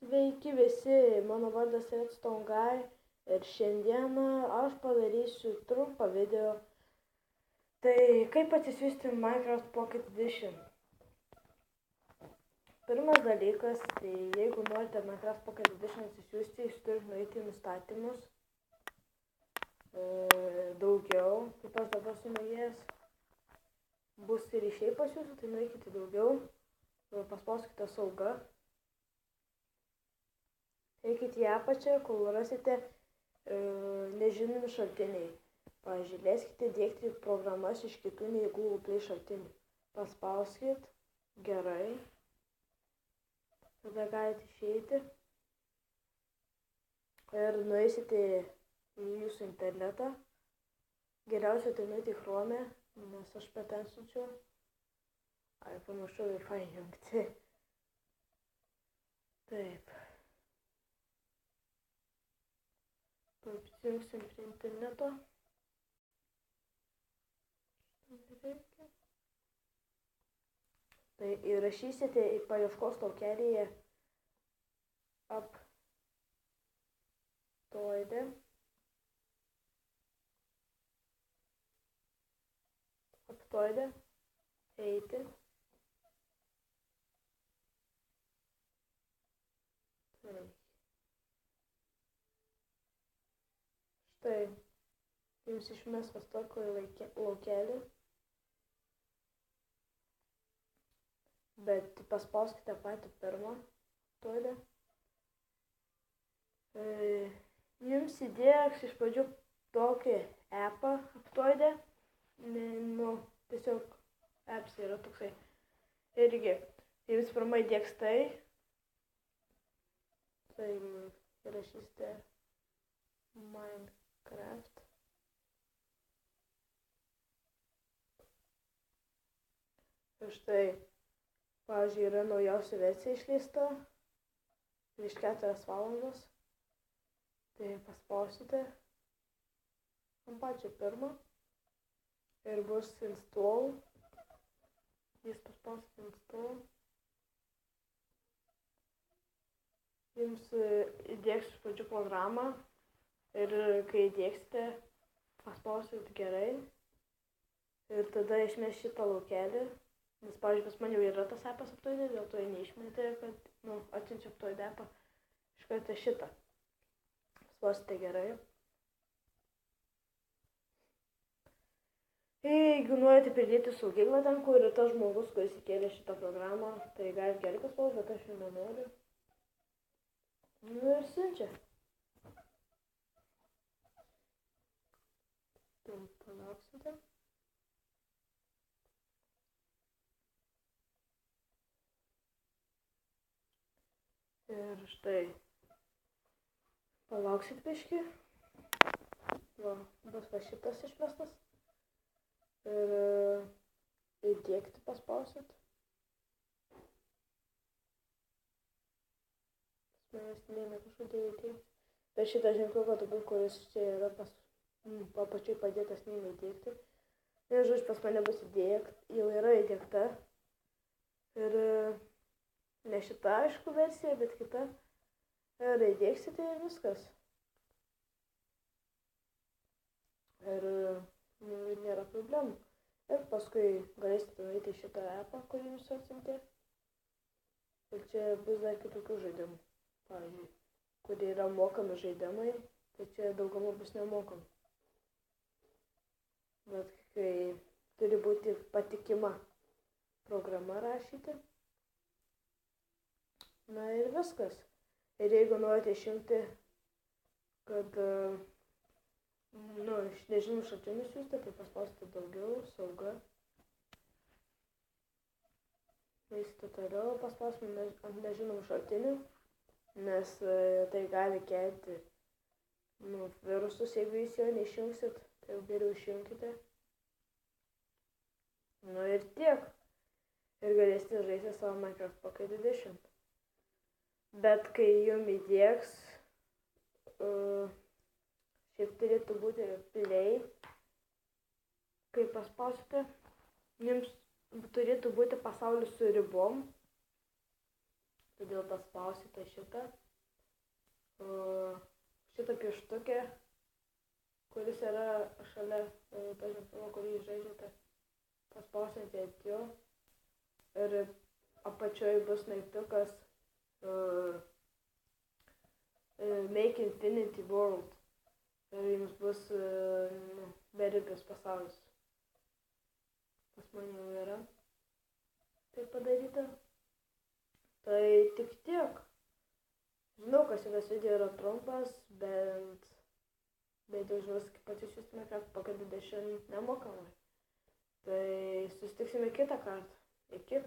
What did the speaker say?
Sveiki visi, mano vardas Redstone Guy ir šiandieną aš padarysiu trumpą video. Tai kaip atsisiųsti Minecraft Pocket Edition. Pirmas dalykas, tai jeigu norite Minecraft Pocket Edition atsisiųsti, jūs turite nueiti į nustatymus. Daugiau, kaip aš dabar sunaujęs, bus ir išėjai pas jūsų, tai nueikite daugiau, paspauskite sauga. Eikite į apačią, kol rasite nežinomi šaltiniai. Pavyzdžiui, leiskite dėkti programas iš kitų nei Google Play šaltinių. Paspauskit, gerai. Tada galite išeiti. Ir nueisite į jūsų internetą. Geriausia tai nueiti į Chrome, nes aš per ten siunčiu. Ai, pamiršau Wi-Fi jungti. Taip. Prisijungsim prie interneto. Tai įrašysite į paieškos laukelyje Aptoide. Eiti. Štai, jums išmes pas tokį laukelį, bet paspauskite patį pirmą Aptoide. Jums įdėks iš pradžių tokį appą Aptoide, tiesiog apps yra toksai. Irgi, jums pirmai įdėks tai įrašysite Minecraft. Ir štai, pavyzdžiui, yra naujausia versija išleista prieš 4 valandas. Tai paspausite ant pačio pirmą ir bus install. Jūs paspausite install. Jums įdėks iš pradžių programą. Ir kai įdėksite, paspausit gerai ir tada išmes šitą laukelį, nes, pavyzdžiui, pas man jau yra tas appas Aptoide, dėl to jį neišmetė, kad, atsiunčiu Aptoide appą, iš karto šitą. Paspausite gerai. Jeigu norite pridėti saugiklą ten, kur yra tas žmogus, kuris įkėlė šitą programą, tai galite gerai paspausti, bet aš jau nenoriu. Ir siunčia. Palauksite. Ir štai. Palauksit biškį. Bus va šitas išmestas. Ir įdėkti paspausit. Manęs neina kažkodėl įdėkti. Bet šitą ženkliuką turbūt, kuris čia yra papačiai padėtas neįdėkti. Ir žodžiu, pas mane bus jau yra įdėkta. Ir ne šita, aišku, versija, bet kita. Ir įdėksite ir viskas. Ir nėra problemų. Ir paskui galėsite nueiti šitą appą, kurį jums atsiuntė. Ir čia bus dar kitokių žaidimų. Pavyzdžiui, kurie yra mokami žaidimai, tai čia dauguma bus nemokami. Bet kai turi būti patikima programa rašyti. Na ir viskas. Ir jeigu norite išimti, kad iš nežinomų šaltinių siųsti, tai paspausite daugiau, sauga. Eisite toliau, paspausite ant nežinomų šaltinių, nes tai gali kelti virusus, jeigu jūs jo neišjungsit. Tai jau geriau išjungkite. Ir tiek. Ir galėsite žaisti savo Minecraft Pocket Edition. Bet kai jums įdėks, šiaip turėtų būti play. Kai paspausite, jums turėtų būti pasaulis su ribom. todėl paspausite šitą. Šitą pieštukę, kuris yra šalia pažymtuvo, kurį žaidžiate, paspausite ant jo ir apačioje bus smeigtukas Make Infinity World ir jums bus beribis pasaulis. Pas man jau yra tai padaryta. Tai tik tiek. Žinau, kad šitas video yra trumpas, bet jau žiūrės, kaip atsisiųstume Pocket 20 nemokamai. Tai susitiksime kitą kartą. Iki.